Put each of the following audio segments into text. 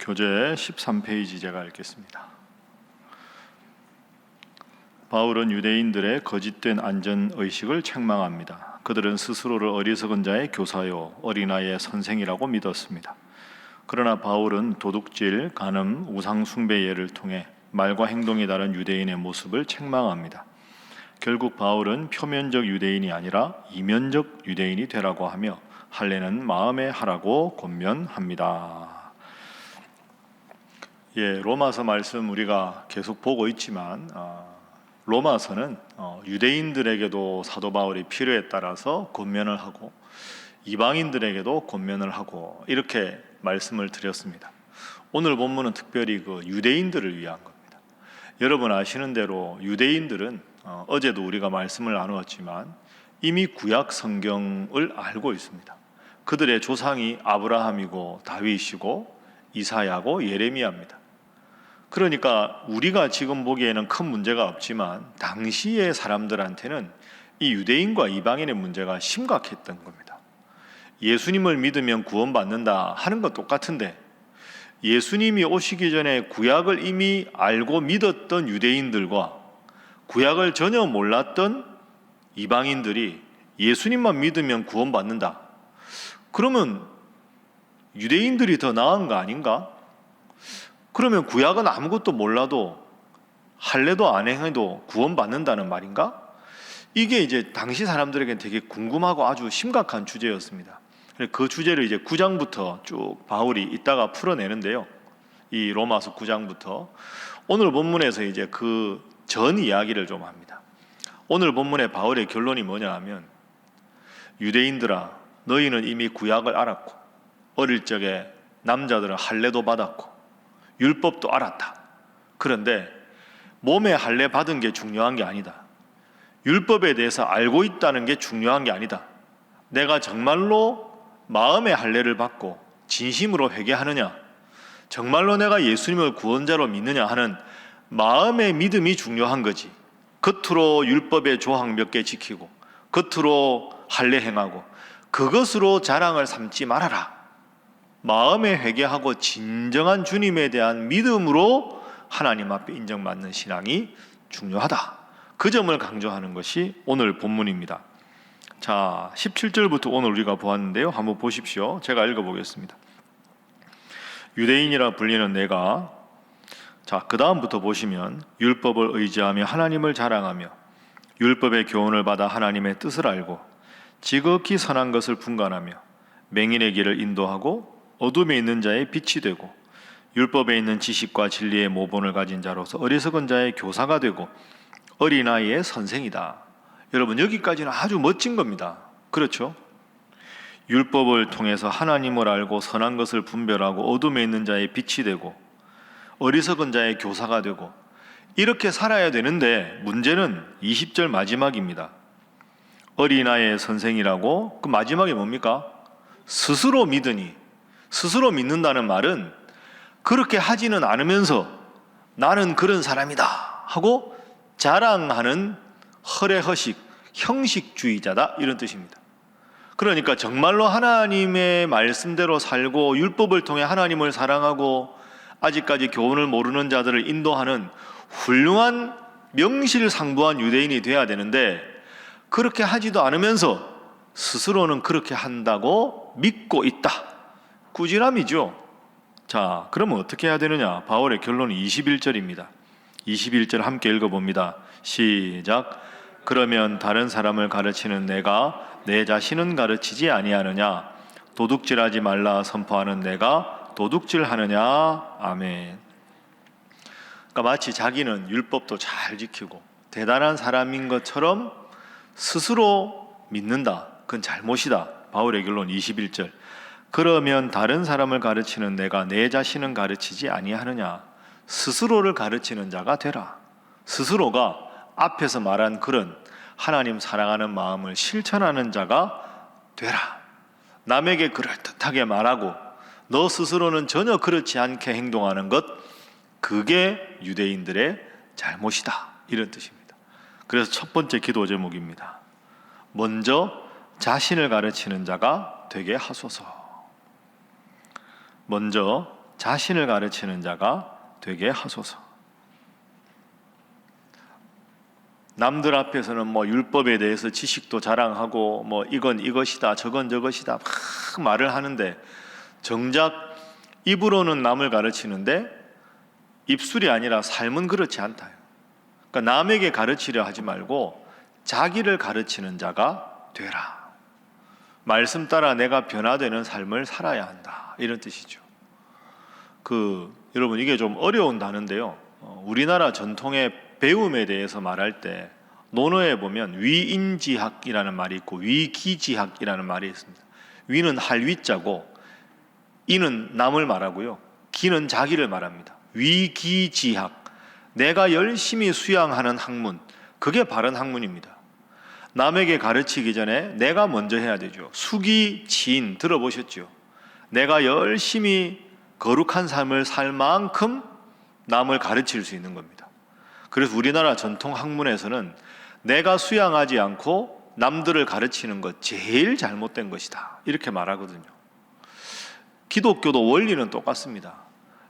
교재 13페이지 제가 읽겠습니다. 바울은 유대인들의 거짓된 안전의식을 책망합니다. 그들은 스스로를 어리석은 자의 교사요 어린아이의 선생이라고 믿었습니다. 그러나 바울은 도둑질, 간음, 우상숭배 예를 통해 말과 행동이 다른 유대인의 모습을 책망합니다. 결국 바울은 표면적 유대인이 아니라 이면적 유대인이 되라고 하며 할례는 마음에 하라고 권면합니다. 로마서 말씀 우리가 계속 보고 있지만 로마서는 유대인들에게도 사도 바울이 필요에 따라서 권면을 하고 이방인들에게도 권면을 하고 이렇게 말씀을 드렸습니다. 오늘 본문은 특별히 그 유대인들을 위한 겁니다. 여러분 아시는 대로 유대인들은 어제도 우리가 말씀을 나누었지만 이미 구약 성경을 알고 있습니다. 그들의 조상이 아브라함이고 다윗이고 이사야고 예레미야입니다. 그러니까 우리가 지금 보기에는 큰 문제가 없지만 당시의 사람들한테는 이 유대인과 이방인의 문제가 심각했던 겁니다. 예수님을 믿으면 구원받는다 하는 건 똑같은데 예수님이 오시기 전에 구약을 이미 알고 믿었던 유대인들과 구약을 전혀 몰랐던 이방인들이 예수님만 믿으면 구원받는다. 그러면 유대인들이 더 나은 거 아닌가? 그러면 구약은 아무것도 몰라도 할례도 안 행해도 구원받는다는 말인가? 이게 이제 당시 사람들에게는 되게 궁금하고 아주 심각한 주제였습니다. 그 주제를 이제 9장부터 쭉 바울이 이따가 풀어내는데요. 이 로마서 9장부터 오늘 본문에서 이제 그 전 이야기를 좀 합니다. 오늘 본문의 바울의 결론이 뭐냐 하면 유대인들아 너희는 이미 구약을 알았고 어릴 적에 남자들은 할례도 받았고 율법도 알았다. 그런데 몸에 할례 받은 게 중요한 게 아니다. 율법에 대해서 알고 있다는 게 중요한 게 아니다. 내가 정말로 마음의 할례를 받고 진심으로 회개하느냐, 정말로 내가 예수님을 구원자로 믿느냐 하는 마음의 믿음이 중요한 거지. 겉으로 율법의 조항 몇 개 지키고 겉으로 할례 행하고 그것으로 자랑을 삼지 말아라. 마음에 회개하고 진정한 주님에 대한 믿음으로 하나님 앞에 인정받는 신앙이 중요하다. 그 점을 강조하는 것이 오늘 본문입니다. 자, 17절부터 오늘 우리가 보았는데요. 한번 보십시오. 제가 읽어보겠습니다. 유대인이라 불리는 내가, 자, 그 다음부터 보시면 율법을 의지하며 하나님을 자랑하며 율법의 교훈을 받아 하나님의 뜻을 알고 지극히 선한 것을 분간하며 맹인의 길을 인도하고 어둠에 있는 자의 빛이 되고 율법에 있는 지식과 진리의 모본을 가진 자로서 어리석은 자의 교사가 되고 어린아이의 선생이다. 여러분 여기까지는 아주 멋진 겁니다. 그렇죠? 율법을 통해서 하나님을 알고 선한 것을 분별하고 어둠에 있는 자의 빛이 되고 어리석은 자의 교사가 되고 이렇게 살아야 되는데 문제는 20절 마지막입니다. 어린아이의 선생이라고 그 마지막에 뭡니까? 스스로 믿으니. 스스로 믿는다는 말은 그렇게 하지는 않으면서 나는 그런 사람이다 하고 자랑하는 허례허식, 형식주의자다 이런 뜻입니다. 그러니까 정말로 하나님의 말씀대로 살고 율법을 통해 하나님을 사랑하고 아직까지 교훈을 모르는 자들을 인도하는 훌륭한 명실상부한 유대인이 돼야 되는데 그렇게 하지도 않으면서 스스로는 그렇게 한다고 믿고 있다. 꾸지람이죠. 자, 그러면 어떻게 해야 되느냐? 바울의 결론은 21절입니다. 21절 함께 읽어봅니다. 시작. 그러면 다른 사람을 가르치는 내가 내 자신은 가르치지 아니하느냐? 도둑질하지 말라 선포하는 내가 도둑질하느냐? 아멘. 그러니까 마치 자기는 율법도 잘 지키고 대단한 사람인 것처럼 스스로 믿는다. 그건 잘못이다. 바울의 결론 21절. 그러면 다른 사람을 가르치는 내가 내 자신은 가르치지 아니하느냐? 스스로를 가르치는 자가 되라. 스스로가 앞에서 말한 그런 하나님 사랑하는 마음을 실천하는 자가 되라. 남에게 그럴듯하게 말하고 너 스스로는 전혀 그렇지 않게 행동하는 것, 그게 유대인들의 잘못이다. 이런 뜻입니다. 그래서 첫 번째 기도 제목입니다. 먼저 자신을 가르치는 자가 되게 하소서. 먼저 자신을 가르치는 자가 되게 하소서. 남들 앞에서는 뭐 율법에 대해서 지식도 자랑하고 뭐 이건 이것이다 저건 저것이다 막 말을 하는데 정작 입으로는 남을 가르치는데 입술이 아니라 삶은 그렇지 않다. 그러니까 남에게 가르치려 하지 말고 자기를 가르치는 자가 되라. 말씀 따라 내가 변화되는 삶을 살아야 한다. 이런 뜻이죠. 여러분 이게 좀 어려운 단어인데요. 우리나라 전통의 배움에 대해서 말할 때 논어에 보면 위인지학이라는 말이 있고 위기지학이라는 말이 있습니다. 위는 할 위자고 이는 남을 말하고요. 기는 자기를 말합니다. 위기지학, 내가 열심히 수양하는 학문, 그게 바른 학문입니다. 남에게 가르치기 전에 내가 먼저 해야 되죠. 수기지인 들어보셨죠? 내가 열심히 거룩한 삶을 살 만큼 남을 가르칠 수 있는 겁니다. 그래서 우리나라 전통 학문에서는 내가 수양하지 않고 남들을 가르치는 것 제일 잘못된 것이다 이렇게 말하거든요. 기독교도 원리는 똑같습니다.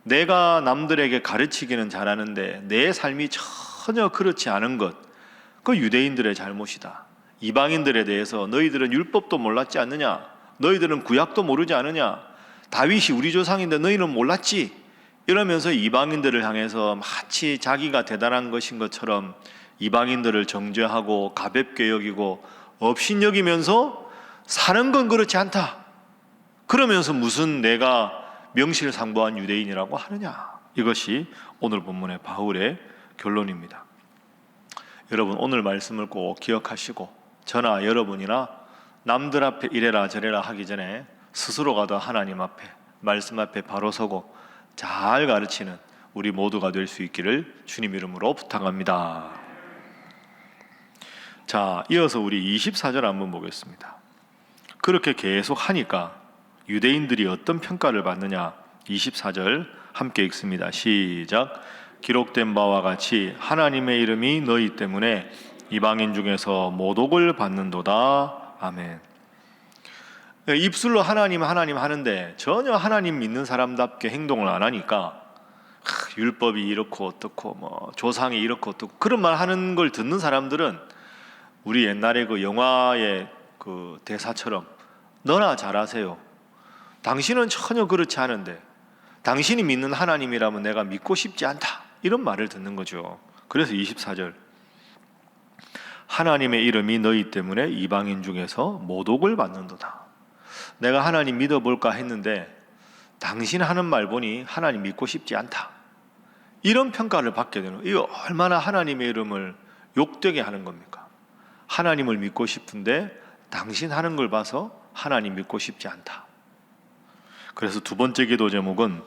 내가 남들에게 가르치기는 잘하는데 내 삶이 전혀 그렇지 않은 것, 그 유대인들의 잘못이다. 이방인들에 대해서 너희들은 율법도 몰랐지 않느냐? 너희들은 구약도 모르지 않느냐? 다윗이 우리 조상인데 너희는 몰랐지? 이러면서 이방인들을 향해서 마치 자기가 대단한 것인 것처럼 이방인들을 정죄하고 가볍게 여기고 업신여기면서 사는 건 그렇지 않다. 그러면서 무슨 내가 명실상부한 유대인이라고 하느냐. 이것이 오늘 본문의 바울의 결론입니다. 여러분 오늘 말씀을 꼭 기억하시고 저나 여러분이나 남들 앞에 이래라 저래라 하기 전에 스스로가 더 하나님 앞에 말씀 앞에 바로 서고 잘 가르치는 우리 모두가 될 수 있기를 주님 이름으로 부탁합니다. 자, 이어서 우리 24절 한번 보겠습니다. 그렇게 계속 하니까 유대인들이 어떤 평가를 받느냐. 24절 함께 읽습니다. 시작. 기록된 바와 같이 하나님의 이름이 너희 때문에 이방인 중에서 모독을 받는도다. 아멘. 입술로 하나님 하나님 하는데 전혀 하나님 믿는 사람답게 행동을 안 하니까 율법이 이렇고 어떻고 뭐 조상이 이렇고 어떻고 그런 말 하는 걸 듣는 사람들은 우리 옛날에 그 영화의 그 대사처럼 너나 잘하세요. 당신은 전혀 그렇지 않은데 당신이 믿는 하나님이라면 내가 믿고 싶지 않다. 이런 말을 듣는 거죠. 그래서 24절 하나님의 이름이 너희 때문에 이방인 중에서 모독을 받는도다. 내가 하나님 믿어볼까 했는데 당신 하는 말 보니 하나님 믿고 싶지 않다. 이런 평가를 받게 되는 이거 얼마나 하나님의 이름을 욕되게 하는 겁니까? 하나님을 믿고 싶은데 당신 하는 걸 봐서 하나님 믿고 싶지 않다. 그래서 두 번째 기도 제목은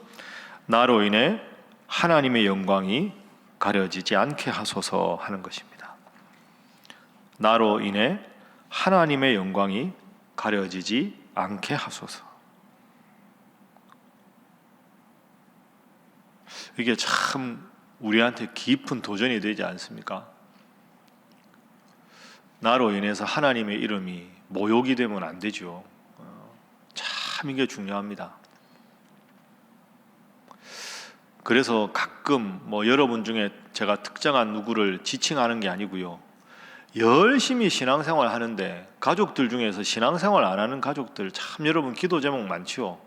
나로 인해 하나님의 영광이 가려지지 않게 하소서 하는 것입니다. 나로 인해 하나님의 영광이 가려지지 않게 하소서. 이게 참 우리한테 깊은 도전이 되지 않습니까? 나로 인해서 하나님의 이름이 모욕이 되면 안 되죠. 참 이게 중요합니다. 그래서 가끔 뭐 여러분 중에 제가 특정한 누구를 지칭하는 게 아니고요. 열심히 신앙생활 하는데 가족들 중에서 신앙생활 안 하는 가족들 참 여러분 기도 제목 많죠.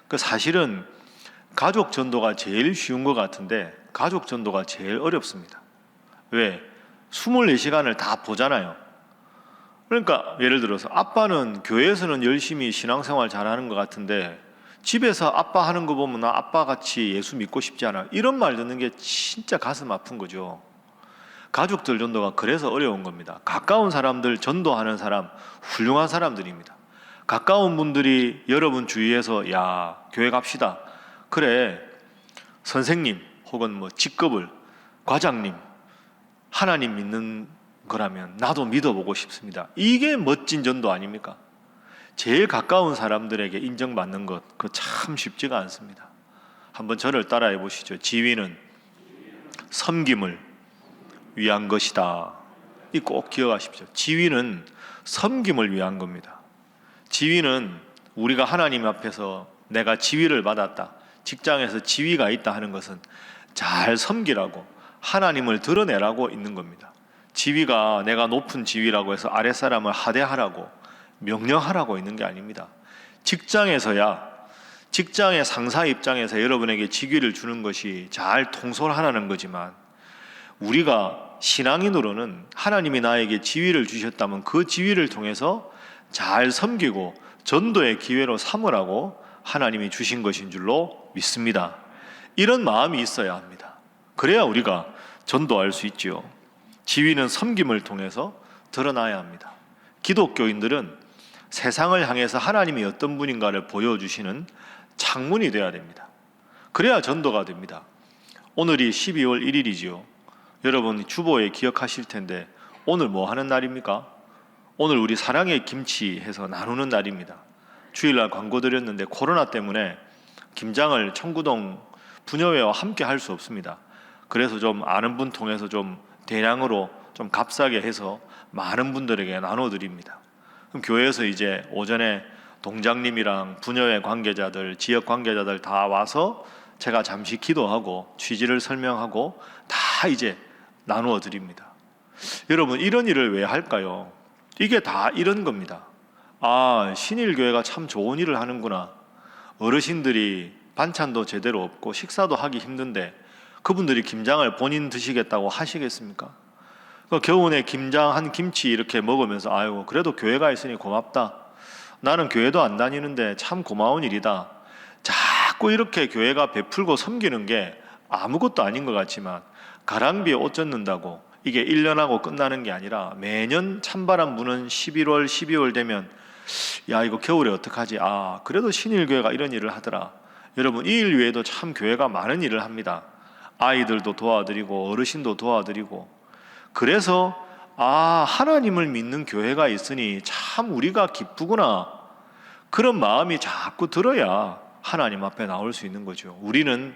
그 사실은 가족 전도가 제일 쉬운 것 같은데 가족 전도가 제일 어렵습니다. 왜? 24시간을 다 보잖아요. 그러니까 예를 들어서 아빠는 교회에서는 열심히 신앙생활 잘하는 것 같은데 집에서 아빠 하는 거 보면 나 아빠같이 예수 믿고 싶지 않아. 이런 말 듣는 게 진짜 가슴 아픈 거죠. 가족들 전도가 그래서 어려운 겁니다. 가까운 사람들 전도하는 사람 훌륭한 사람들입니다. 가까운 분들이 여러분 주위에서 야 교회 갑시다. 그래 선생님 혹은 뭐 직급을 과장님 하나님 믿는 거라면 나도 믿어보고 싶습니다. 이게 멋진 전도 아닙니까? 제일 가까운 사람들에게 인정받는 것 그거 참 쉽지가 않습니다. 한번 저를 따라해 보시죠. 지위는 섬김을 위한 것이다. 이 꼭 기억하십시오. 지위는 섬김을 위한 겁니다. 지위는 우리가 하나님 앞에서 내가 지위를 받았다. 직장에서 지위가 있다 하는 것은 잘 섬기라고, 하나님을 드러내라고 있는 겁니다. 지위가 내가 높은 지위라고 해서 아랫사람을 하대하라고, 명령하라고 있는 게 아닙니다. 직장에서야, 직장의 상사 입장에서 여러분에게 직위를 주는 것이 잘 통솔하라는 거지만, 우리가 신앙인으로는 하나님이 나에게 지위를 주셨다면 그 지위를 통해서 잘 섬기고 전도의 기회로 삼으라고 하나님이 주신 것인 줄로 믿습니다. 이런 마음이 있어야 합니다. 그래야 우리가 전도할 수 있지요. 지위는 섬김을 통해서 드러나야 합니다. 기독교인들은 세상을 향해서 하나님이 어떤 분인가를 보여주시는 창문이 되어야 됩니다. 그래야 전도가 됩니다. 오늘이 12월 1일이지요. 여러분 주보에 기억하실 텐데 오늘 뭐 하는 날입니까? 오늘 우리 사랑의 김치 해서 나누는 날입니다. 주일날 광고 드렸는데 코로나 때문에 김장을 청구동 부녀회와 함께 할 수 없습니다. 그래서 좀 아는 분 통해서 좀 대량으로 좀 값싸게 해서 많은 분들에게 나눠드립니다. 그럼 교회에서 이제 오전에 동장님이랑 부녀회 관계자들, 지역 관계자들 다 와서 제가 잠시 기도하고 취지를 설명하고 다 이제 나누어 드립니다. 여러분 이런 일을 왜 할까요? 이게 다 이런 겁니다. 아, 신일교회가 참 좋은 일을 하는구나. 어르신들이 반찬도 제대로 없고 식사도 하기 힘든데 그분들이 김장을 본인 드시겠다고 하시겠습니까? 겨우내 김장한 김치 이렇게 먹으면서 아유 그래도 교회가 있으니 고맙다. 나는 교회도 안 다니는데 참 고마운 일이다. 자꾸 이렇게 교회가 베풀고 섬기는 게 아무것도 아닌 것 같지만 가랑비에 옷 젖는다고 이게 1년하고 끝나는 게 아니라 매년 찬바람 부는 11월, 12월 되면 야 이거 겨울에 어떡하지? 아 그래도 신일교회가 이런 일을 하더라. 여러분 이 일 외에도 참 교회가 많은 일을 합니다. 아이들도 도와드리고 어르신도 도와드리고 그래서 아 하나님을 믿는 교회가 있으니 참 우리가 기쁘구나 그런 마음이 자꾸 들어야 하나님 앞에 나올 수 있는 거죠. 우리는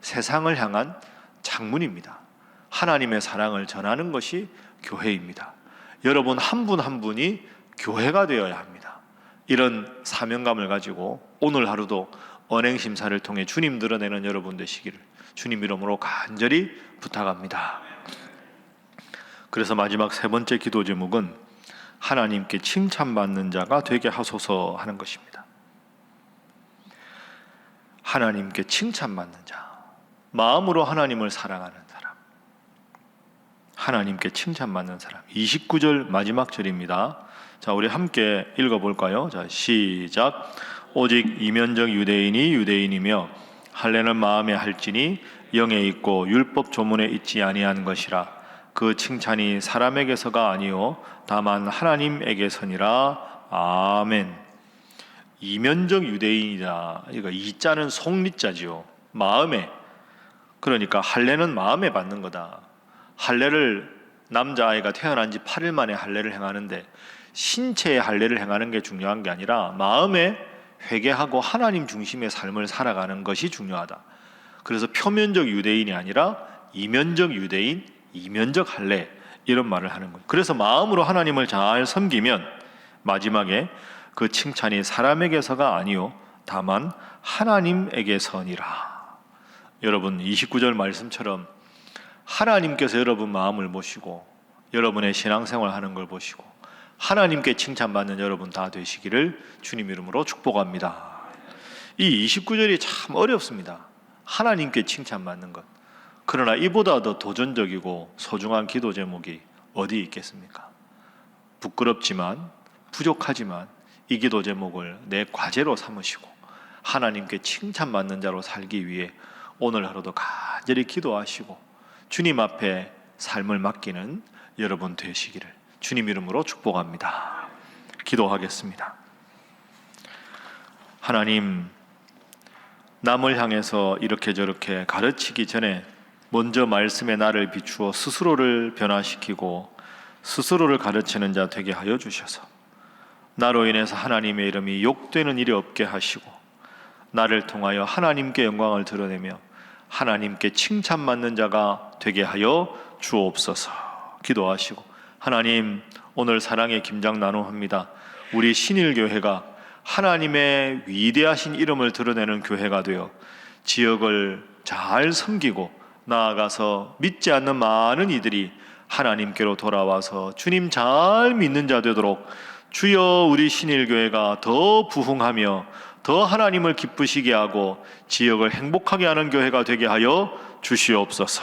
세상을 향한 창문입니다. 하나님의 사랑을 전하는 것이 교회입니다. 여러분 한 분 한 분이 교회가 되어야 합니다. 이런 사명감을 가지고 오늘 하루도 언행심사를 통해 주님 드러내는 여러분 되시기를 주님 이름으로 간절히 부탁합니다. 그래서 마지막 세 번째 기도 제목은 하나님께 칭찬받는 자가 되게 하소서 하는 것입니다. 하나님께 칭찬받는 자, 마음으로 하나님을 사랑하는 사람, 하나님께 칭찬받는 사람. 29절 마지막 절입니다. 자, 우리 함께 읽어볼까요? 자, 시작. 오직 이면적 유대인이 유대인이며 할례는 마음에 할지니 영에 있고 율법 조문에 있지 아니한 것이라. 그 칭찬이 사람에게서가 아니요 다만 하나님에게서니라. 아멘. 이면적 유대인이다. 이거 이자는 속리자지요. 마음에. 그러니까 할례는 마음에 받는 거다. 할례를 남자아이가 태어난 지 8일 만에 할례를 행하는데 신체의 할례를 행하는 게 중요한 게 아니라 마음에 회개하고 하나님 중심의 삶을 살아가는 것이 중요하다. 그래서 표면적 유대인이 아니라 이면적 유대인, 이면적 할례 이런 말을 하는 거예요. 그래서 마음으로 하나님을 잘 섬기면 마지막에 그 칭찬이 사람에게서가 아니요 다만 하나님에게서니라. 여러분 29절 말씀처럼 하나님께서 여러분 마음을 보시고 여러분의 신앙생활 하는 걸 보시고 하나님께 칭찬받는 여러분 다 되시기를 주님 이름으로 축복합니다. 이 29절이 참 어렵습니다. 하나님께 칭찬받는 것. 그러나 이보다 더 도전적이고 소중한 기도 제목이 어디 있겠습니까? 부끄럽지만 부족하지만 이 기도 제목을 내 과제로 삼으시고 하나님께 칭찬받는 자로 살기 위해 오늘 하루도 간절히 기도하시고 주님 앞에 삶을 맡기는 여러분 되시기를 주님 이름으로 축복합니다. 기도하겠습니다. 하나님, 남을 향해서 이렇게 저렇게 가르치기 전에 먼저 말씀에 나를 비추어 스스로를 변화시키고 스스로를 가르치는 자 되게 하여 주셔서 나로 인해서 하나님의 이름이 욕되는 일이 없게 하시고 나를 통하여 하나님께 영광을 드러내며 하나님께 칭찬받는 자가 되게 하여 주옵소서. 기도하시고 하나님 오늘 사랑의 김장 나눔합니다. 우리 신일교회가 하나님의 위대하신 이름을 드러내는 교회가 되어 지역을 잘 섬기고 나아가서 믿지 않는 많은 이들이 하나님께로 돌아와서 주님 잘 믿는 자 되도록 주여 우리 신일교회가 더 부흥하며 더 하나님을 기쁘시게 하고 지역을 행복하게 하는 교회가 되게 하여 주시옵소서.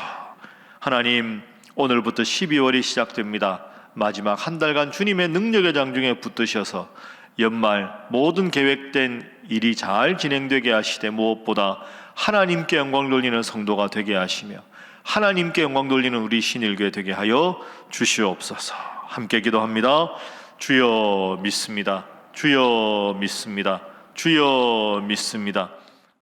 하나님, 오늘부터 12월이 시작됩니다. 마지막 한 달간 주님의 능력의 장중에 붙드셔서 연말 모든 계획된 일이 잘 진행되게 하시되 무엇보다 하나님께 영광 돌리는 성도가 되게 하시며 하나님께 영광 돌리는 우리 신일교회 되게 하여 주시옵소서. 함께 기도합니다. 주여 믿습니다. 주여 믿습니다. 주여 믿습니다.